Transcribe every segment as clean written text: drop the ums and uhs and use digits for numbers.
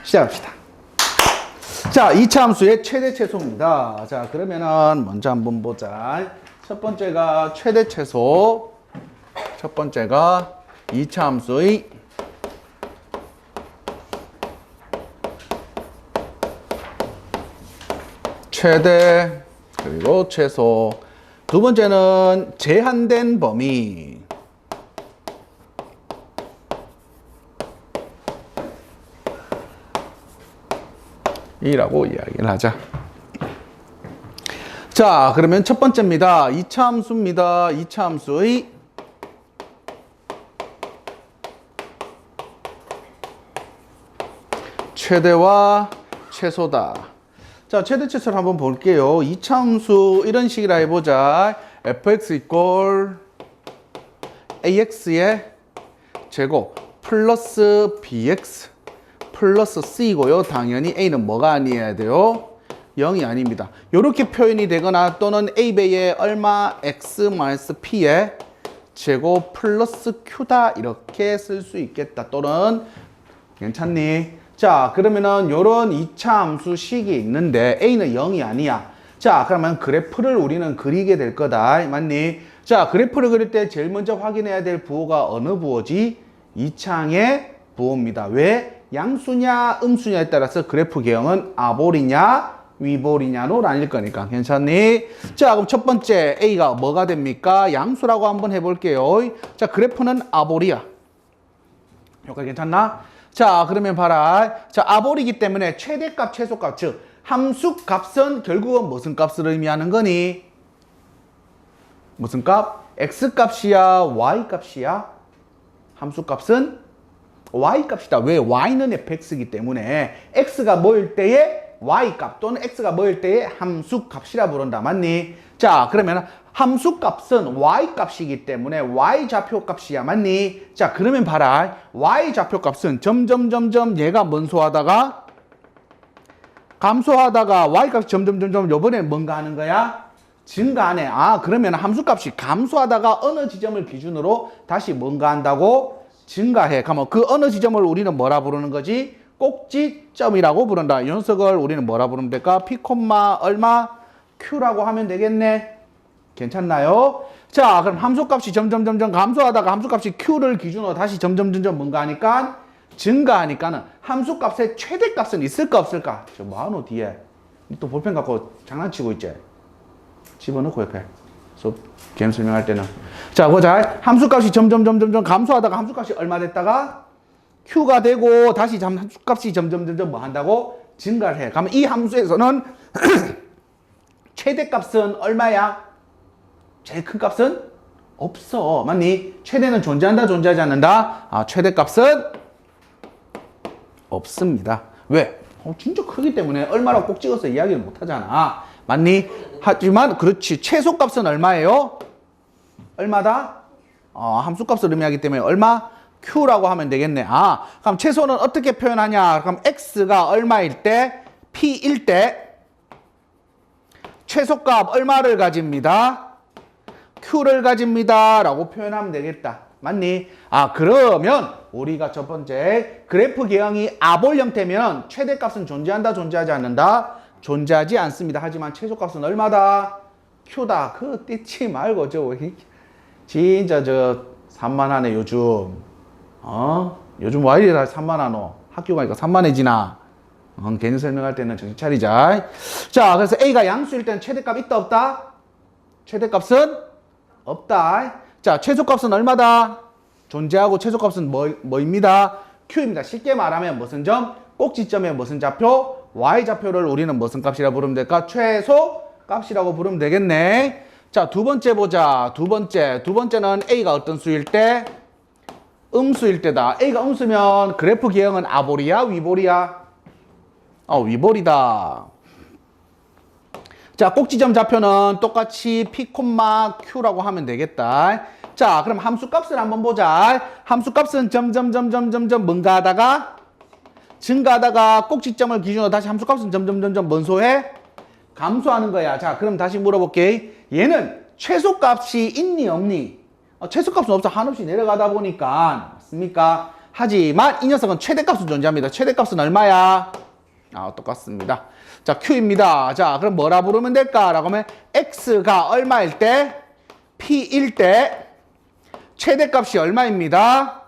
시작합시다. 자, 2차 함수의 최대 최소입니다. 자, 그러면은 먼저 한번 보자. 첫 번째가 최대 최소. 첫 번째가 2차 함수의 최대 그리고 최소. 두 번째는 제한된 범위. 이라고 이야기를 하자. 자, 그러면 첫 번째입니다. 2차 함수입니다. 2차 함수의 최대와 최소다. 자, 최대 최소를 한번 볼게요. 2차 함수 이런 식이라 해보자. fx 이퀄 ax의 제곱 플러스 bx 플러스 c고요. 당연히 a는 뭐가 아니어야 돼요? 0이 아닙니다. 이렇게 표현이 되거나 또는 a배에 얼마 x-p의 제곱 플러스 q다 이렇게 쓸 수 있겠다. 또는 괜찮니? 자, 그러면은 요런 2차 함수식이 있는데 a는 0이 아니야. 자, 그러면 그래프를 우리는 그리게 될 거다. 맞니? 자, 그래프를 그릴 때 제일 먼저 확인해야 될 부호가 어느 부호지? 2차항의 부호입니다. 왜? 양수냐 음수냐에 따라서 그래프 개형은 아볼이냐 위볼이냐로 나뉠 거니까. 괜찮니? 자, 그럼 첫 번째 a가 뭐가 됩니까? 양수라고 한번 해볼게요. 자, 그래프는 아볼이야. 여기까지 괜찮나? 자, 그러면 봐라. 자, 아볼이기 때문에 최대값 최소값 즉 함수값은 결국은 무슨 값을 의미하는 거니? 무슨 값? x값이야 y값이야? 함수값은 y값이다. 왜? y는 fx이기 때문에 x가 뭐일 때에 y값 또는 x가 뭐일 때에 함수값이라 부른다. 맞니? 자, 그러면 함수값은 y값이기 때문에 y좌표값이야. 맞니? 자, 그러면 봐라. y좌표값은 점점 얘가 뭔소하다가 감소하다가 y값이 점점 요번에 뭔가 하는 거야? 증가하네. 아, 그러면 함수값이 감소하다가 어느 지점을 기준으로 다시 뭔가 한다고? 증가해. 그러면 그 어느 지점을 우리는 뭐라 부르는 거지? 꼭지점이라고 부른다. 이 녀석을 우리는 뭐라 부르면 될까? P, 얼마? Q라고 하면 되겠네. 괜찮나요? 자, 그럼 함수값이 점점 감소하다가 함수값이 Q를 기준으로 다시 점점 뭔가 하니까 증가하니까는 함수값의 최대값은 있을까 없을까? 저 뭐하노 뒤에? 또 볼펜 갖고 장난치고 있지? 집어넣고 옆에. 수업 개념 설명할 때는. 자, 보자. 함수값이 점점 감소하다가 함수값이 얼마 됐다가 Q가 되고 다시 함수값이 점점 뭐 한다고? 증가를 해. 그러면 이 함수에서는 최대값은 얼마야? 제일 큰 값은 없어. 맞니? 최대는 존재한다, 존재하지 않는다? 아, 최대값은 없습니다. 왜? 진짜 크기 때문에 얼마라고 꼭 찍어서 이야기를 못 하잖아. 맞니? 하지만 그렇지. 최소값은 얼마예요? 얼마다? 함수값을 의미하기 때문에 얼마? Q라고 하면 되겠네. 아, 그럼 최소는 어떻게 표현하냐? 그럼 X가 얼마일 때? P일 때 최소값 얼마를 가집니다? Q를 가집니다. 라고 표현하면 되겠다. 맞니? 아, 그러면 우리가 첫 번째 그래프 개형이 아볼 형태면 최대값은 존재한다, 존재하지 않는다? 존재하지 않습니다. 하지만 최소값은 얼마다? Q다. 그거 떼지 말고 진짜 3만하네 요즘. 요즘 와 이래 다 3만하노. 학교 가니까 3만해지나. 괜히 설명할 때는 정신 차리자. 자, 그래서 A가 양수일 때는 최대값 있다 없다? 최대값은 없다. 자, 최소값은 얼마다? 존재하고 최소값은 뭐입니다? Q입니다. 쉽게 말하면 무슨 점? 꼭지점의 무슨 좌표? Y좌표를 우리는 무슨 값이라 부르면 될까? 최소값이라고 부르면 되겠네. 자, 두 번째 보자. 두 번째는 A가 어떤 수일 때? 음수일 때다. A가 음수면 그래프 개형은 아볼이야? 위볼이야? 위볼이다. 자, 꼭지점 좌표는 똑같이 P, Q라고 하면 되겠다. 자, 그럼 함수값을 한번 보자. 함수값은 점점 뭔가 하다가 증가하다가 꼭지점을 기준으로 다시 함수값은 점점 뭔소해? 감소하는 거야. 자, 그럼 다시 물어볼게. 얘는 최소값이 있니 없니? 최소값은 없어. 한없이 내려가다 보니까 맞습니까? 하지만 이 녀석은 최대값은 존재합니다. 최대값은 얼마야? 똑같습니다. 자, Q입니다. 자, 그럼 뭐라 부르면 될까? 라고 하면 X가 얼마일 때? P일 때 최대값이 얼마입니다?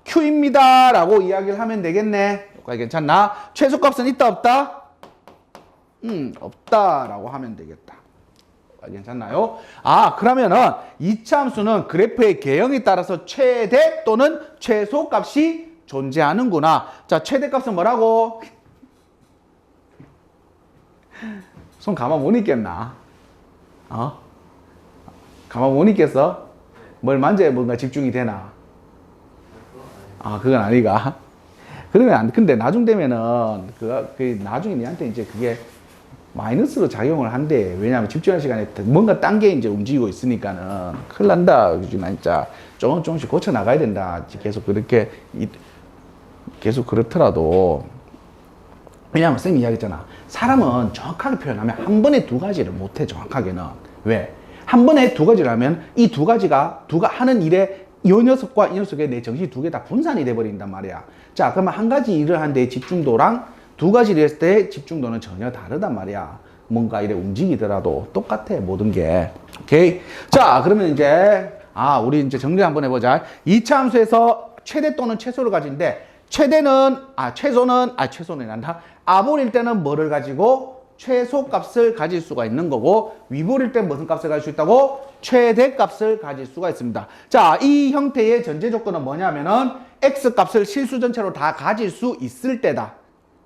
Q입니다. 라고 이야기를 하면 되겠네. 여기까지 괜찮나? 최소값은 있다, 없다? 없다. 라고 하면 되겠다. 괜찮나요? 그러면은 이차함수는 그래프의 개형에 따라서 최대 또는 최소값이 존재하는구나. 자, 최대값은 뭐라고? 손 가만 못 있겠나? 가만 못 있겠어? 뭘 만져야 뭔가 집중이 되나? 그건 아니가. 그러면 근데 나중 되면은 나중에 니한테 이제 그게 마이너스로 작용을 한대. 왜냐하면 집중할 시간에 뭔가 딴 게 이제 움직이고 있으니까는 큰일 난다. 진짜 조금씩 고쳐 나가야 된다. 계속 그렇게 계속 그렇더라도. 왜냐하면 쌤이 이야기했잖아. 사람은 정확하게 표현하면 한 번에 두 가지를 못해. 정확하게는. 왜? 한 번에 두 가지를 하면 이 두 가지가 하는 일에 이 녀석과 이 녀석의 내 정신이 두 개 다 분산이 돼버린단 말이야. 자, 그러면 한 가지 일을 하는 데 집중도랑 두 가지 일을 했을 때 집중도는 전혀 다르단 말이야. 뭔가 이래 움직이더라도 똑같아. 모든 게. 오케이. 자, 그러면 이제 우리 이제 정리 한번 해보자. 2차 함수에서 최대 또는 최소를 가진데 최소는 난다. 아볼일 때는 뭐를 가지고? 최소값을 가질 수가 있는 거고, 위볼일 때는 무슨 값을 가질 수 있다고? 최대값을 가질 수가 있습니다. 자, 이 형태의 전제 조건은 뭐냐면은 x값을 실수 전체로 다 가질 수 있을 때다.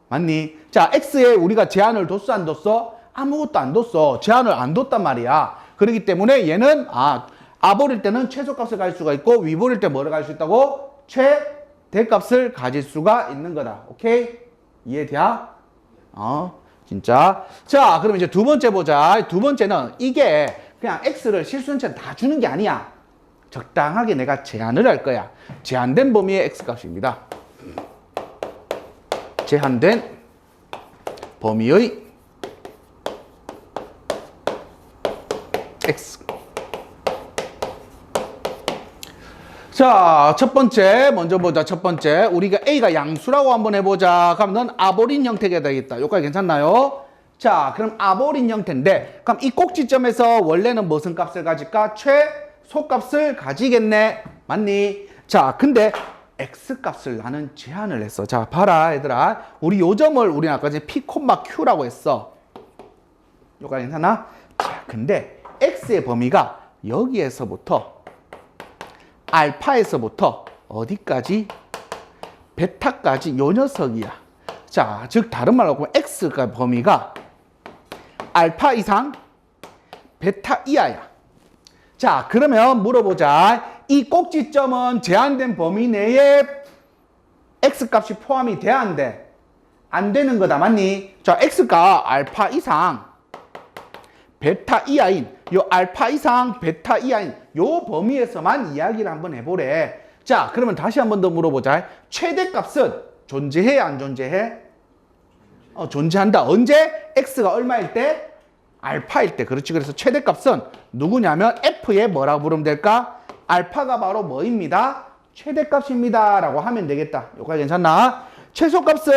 맞니? 자, x에 우리가 제한을 뒀어, 안 뒀어? 아무것도 안 뒀어. 제한을 안 뒀단 말이야. 그렇기 때문에 얘는 아볼일 때는 최소값을 가질 수가 있고, 위볼일 때 뭐를 가질 수 있다고? 최대값을 가질 수가 있는 거다. 오케이? 이해돼? 진짜. 자, 그럼 이제 두 번째 보자. 두 번째는 이게 그냥 x를 실수 전체로 다 주는 게 아니야. 적당하게 내가 제한을 할 거야. 제한된 범위의 x값입니다. 제한된 범위의 x. 자, 첫 번째 먼저 보자. 첫 번째 우리가 a가 양수라고 한번 해보자. 그럼 넌 아볼인 형태가 되겠다. 여기까지 괜찮나요? 자, 그럼 아볼인 형태인데 그럼 이 꼭지점에서 원래는 무슨 값을 가질까? 최소값을 가지겠네. 맞니? 자, 근데 x값을 나는 제한을 했어. 자, 봐라 얘들아. 우리 요 점을 우리는 아까 전에 p, q라고 했어. 여기까지 괜찮아? 자, 근데 x의 범위가 여기에서부터 알파에서부터 어디까지? 베타까지 요 녀석이야. 자, 즉 다른 말로 하면 x가 범위가 알파 이상 베타 이하야. 자, 그러면 물어보자. 이 꼭지점은 제한된 범위 내에 x값이 포함이 돼야 안 돼? 안 되는 거다. 맞니? 자, x가 알파 이상 베타 이하인 요 알파 이상 베타 이하인 요 범위에서만 이야기를 한번 해보래. 자, 그러면 다시 한번 더 물어보자. 최대값은 존재해, 안 존재해? 존재한다. 언제? x가 얼마일 때? 알파일 때. 그렇지. 그래서 최대값은 누구냐면 f의 뭐라고 부르면 될까? 알파가 바로 뭐입니다? 최대값입니다. 라고 하면 되겠다. 여기까지 괜찮나? 최소값은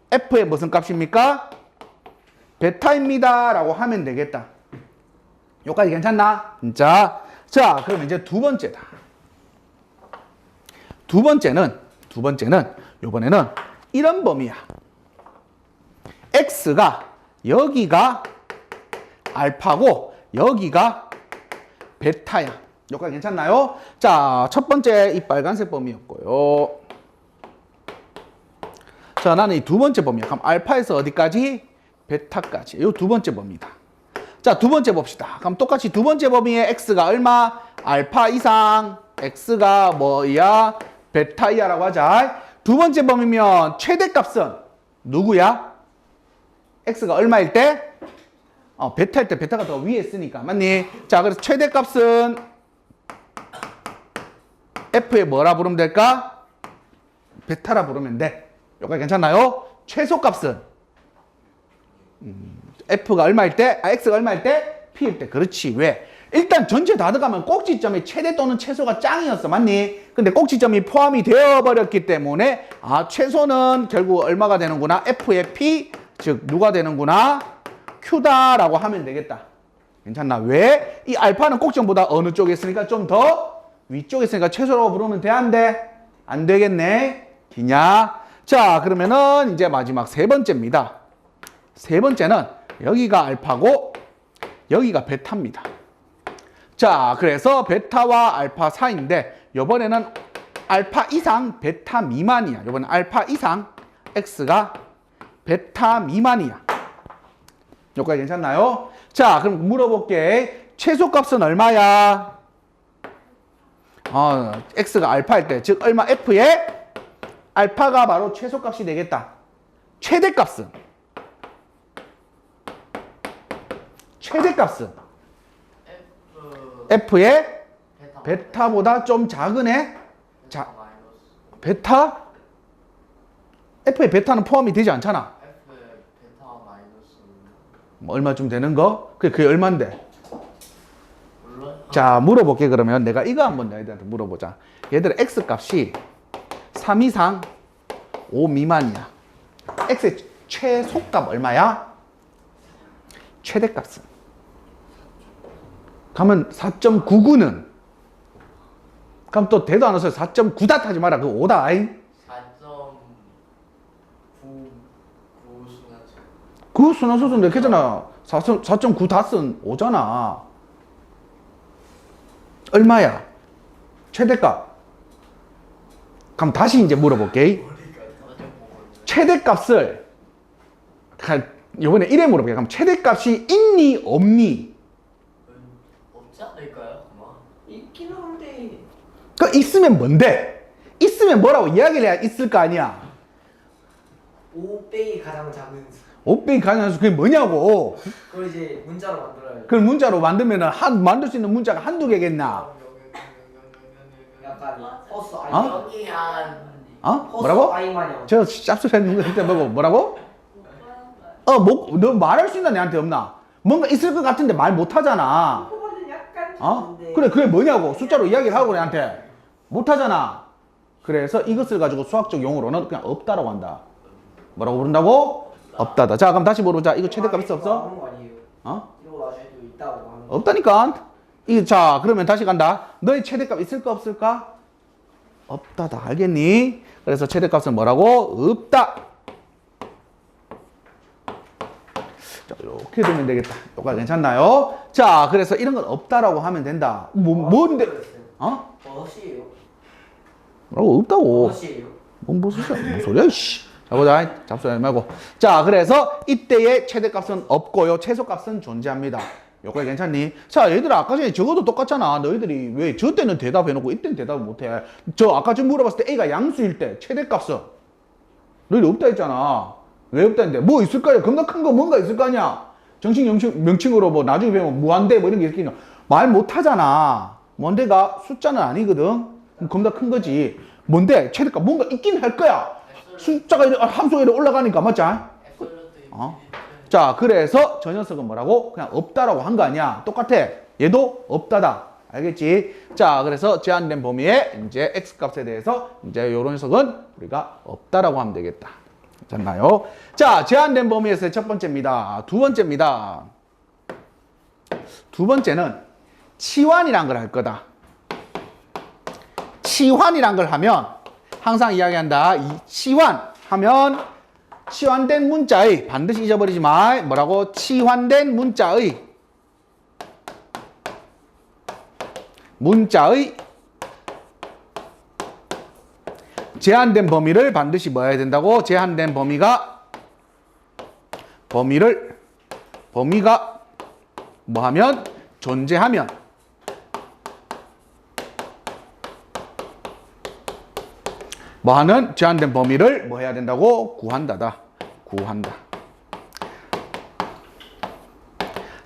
f의 무슨 값입니까? 베타입니다. 라고 하면 되겠다. 여기까지 괜찮나? 진짜. 자, 그럼 이제 두 번째다. 두 번째는 요번에는 이런 범위야. x가 여기가 알파고 여기가 베타야. 여기까지 괜찮나요? 자, 첫 번째 이 빨간색 범위였고요. 자, 나는 이 두 번째 범위야. 그럼 알파에서 어디까지? 베타까지. 이 두 번째 범위다. 자, 두 번째 봅시다. 그럼 똑같이 두 번째 범위의 x가 얼마? 알파 이상 x가 뭐야? 베타 이하라고 하자. 두 번째 범위면 최대값은 누구야? x가 얼마일 때? 베타일 때 베타가 더 위에 있으니까. 맞니? 자, 그래서 최대값은 f의 뭐라 부르면 될까? 베타라 부르면 돼. 여기까지 괜찮나요? 최소값은 f가 얼마일 때? x가 얼마일 때? p일 때. 그렇지. 왜? 일단 전체 다 들어가면 꼭지점이 최대 또는 최소가 짱이었어. 맞니? 근데 꼭지점이 포함이 되어버렸기 때문에 최소는 결국 얼마가 되는구나? F의 P, 즉 누가 되는구나? Q다라고 하면 되겠다. 괜찮나? 왜? 이 알파는 꼭지점보다 어느 쪽에 있으니까 좀 더 위쪽에 있으니까 최소라고 부르면 돼? 안 돼? 안 되겠네? 기냐? 자, 그러면은 이제 마지막 세 번째입니다. 세 번째는 여기가 알파고 여기가 베타입니다. 자, 그래서 베타와 알파 사이인데 이번에는 알파 이상 베타 미만이야. 이번엔 알파 이상 x가 베타 미만이야. 여기까지 괜찮나요? 자, 그럼 물어볼게. 최소값은 얼마야? x가 알파일 때, 즉 얼마? f의 알파가 바로 최소값이 되겠다. 최대값은 F의 베타보다 좀 작은 애? 베타? F의 베타는 포함이 되지 않잖아. F의 베타 마이너스 뭐 얼마쯤 되는 거? 그게 얼만데? 물론 자, 물어볼게. 그러면 내가 이거 한번 너희들한테 물어보자. 얘들아, X값이 3 이상 5 미만이야. X의 최소값 얼마야? 최대값은? 가면 4.99는? 그럼 또 대도 안 와서 4.9다 타지 마라. 그거 5다. 4.9 순환수. 그 순환소수는 이렇게 잖아. 4.9 다 쓴 5잖아. 얼마야? 최대값. 그럼 다시 이제 물어볼게. 최대값을 이번에 이래 물어볼게. 그럼 최대값이 있니 없니? 없지 않을까요? 아마 있긴 한데 그 있으면 뭔데? 있으면 뭐라고 이야기를 해야 있을 거 아니야. 5빼기 가장 작은 수. 5빼기 가능한 수 그게 뭐냐고. 그걸 이제 문자로 만들어야 돼. 그걸 문자로 만들면 만들 수 있는 문자가 한두 개겠나? 약간 버스 아이. 여기 한 뭐라고? 아이 마냥. 저 짭수를 했는데 그때 뭐라고? 너 말할 수 있나 내한테 없나? 뭔가 있을 것 같은데 말 못하잖아. 그거는 약간 작은데. 그래 그게 뭐냐고 숫자로 이야기를 하고 내한테 못하잖아. 그래서 이것을 가지고 수학적 용어로는 그냥 없다라고 한다. 뭐라고 부른다고? 없다다. 자, 그럼 다시 물어보자. 이거 최대값 있어 없어? 하는 거 아니에요? 이러고 나중에도 있다고 하는 거. 없다니까. 자, 그러면 다시 간다. 너의 최대값 있을까 없을까? 없다다. 알겠니? 그래서 최대값은 뭐라고? 없다. 자, 이렇게 되면 되겠다. 여기가 괜찮나요? 자, 그래서 이런 건 없다라고 하면 된다. 뭔데? 버섯이에요. 뭐라고? 없다고. 버섯이에요. 뭔 소리야? 씨. 자, 보자. 잡소리 말고. 자, 그래서 이때의 최대값은 없고요. 최소값은 존재합니다. 여기까지 괜찮니? 자, 얘들아, 아까 전에 저것도 똑같잖아. 너희들이 왜 저 때는 대답해놓고 이때는 대답을 못해? 저 아까 전 물어봤을 때 A가 양수일 때 최대값은 너희들 없다 했잖아. 왜 없다 했는데? 뭐 있을까요? 겁나 큰 거 뭔가 있을 거 아니야? 정식 명칭으로 뭐 나중에 배우면 무한대 뭐 이런 게 있겠냐? 말 못하잖아. 뭔데가 숫자는 아니거든? 그럼 겁나 큰 거지. 뭔데? 최대값 뭔가 있긴 할 거야. 숫자가 함수가 이렇게 올라가니까 맞지? 자, 그래서 저 녀석은 뭐라고? 그냥 없다라고 한 거 아니야. 똑같아. 얘도 없다다. 알겠지? 자, 그래서 제한된 범위에 이제 x값에 대해서 이제 요런 녀석은 우리가 없다라고 하면 되겠다. 괜찮나요? 자, 제한된 범위에서의 첫 번째입니다. 두 번째입니다. 두 번째는 치환이란 걸 할 거다. 치환이란 걸 하면 항상 이야기한다. 이 치환하면 치환된 문자의 반드시 잊어버리지 마. 뭐라고? 치환된 문자의 제한된 범위를 반드시 뭐 해야 된다고? 제한된 범위가 뭐 하면? 존재하면 뭐 하는? 제한된 범위를 뭐 해야 된다고? 구한다.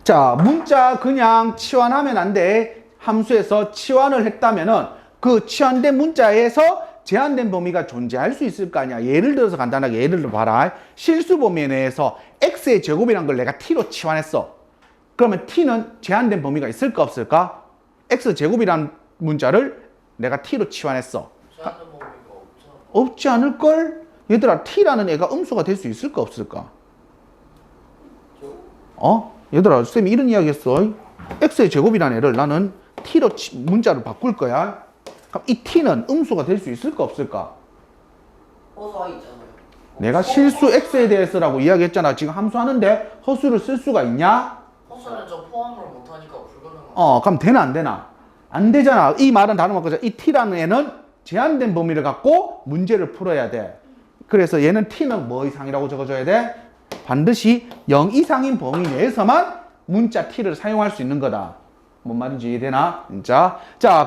자, 문자 그냥 치환하면 안 돼. 함수에서 치환을 했다면은 그 치환된 문자에서 제한된 범위가 존재할 수 있을 거 아니야. 예를 들어서 간단하게 예를 들어 봐라. 실수 범위 내에서 x의 제곱이란 걸 내가 t로 치환했어. 그러면 t는 제한된 범위가 있을까 없을까? x제곱이라는 문자를 내가 t로 치환했어. 제한된 범위가 없죠. 없지 않을걸? 얘들아 t라는 애가 음수가 될 수 있을까 없을까? 얘들아 쌤이 이런 이야기 했어. x의 제곱이라는 애를 나는 t로 문자로 바꿀 거야. 그럼 이 t는 음수가 될 수 있을까 없을까? 허수아이 있잖아요. 내가 실수 x에 대해서라고 이야기했잖아. 지금 함수하는데 허수를 쓸 수가 있냐? 허수는 저 포함을 못하니까 불가능한. 그럼 되나 안 되나? 안 되잖아. 이 말은 다른 말고 이 t라는 애는 제한된 범위를 갖고 문제를 풀어야 돼. 그래서 얘는 t는 뭐 이상이라고 적어줘야 돼? 반드시 0 이상인 범위 내에서만 문자 t를 사용할 수 있는 거다. 뭔 말인지 이해되나? 자,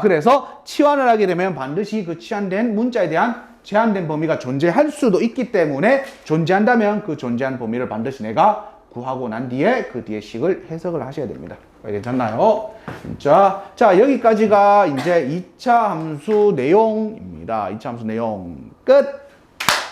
그래서 치환을 하게 되면 반드시 그 치환된 문자에 대한 제한된 범위가 존재할 수도 있기 때문에 존재한다면 그 존재한 범위를 반드시 내가 구하고 난 뒤에 그 뒤에 식을 해석을 하셔야 됩니다. 괜찮나요? 자, 여기까지가 이제 2차 함수 내용입니다. 2차 함수 내용 끝!